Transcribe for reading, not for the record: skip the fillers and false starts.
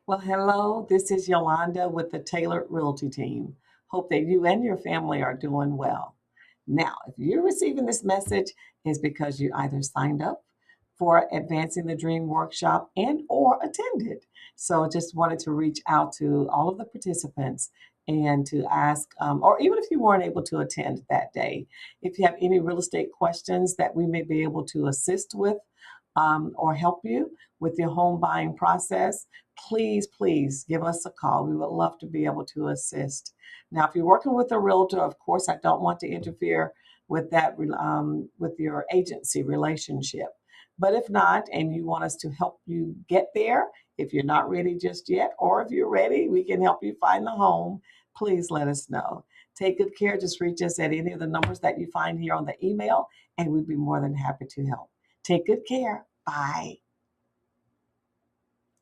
Well, hello, this is Yolanda with the Tailored Realty Team. Hope that you and your family are doing well. Now, if you're receiving this message, it's because you either signed up for Advancing the Dream workshop and or attended. So just wanted to reach out to all of the participants and to ask, or even if you weren't able to attend that day, if you have any real estate questions that we may be able to assist with or help you with your home buying process, please give us a call. We would love to be able to assist. Now, if you're working with a realtor, of course, I don't want to interfere with that with your agency relationship. But if not, and you want us to help you get there, if you're not ready just yet, or if you're ready, we can help you find the home. Please let us know. Take good care. Just reach us at any of the numbers that you find here on the email, and we'd be more than happy to help. Take good care. Bye.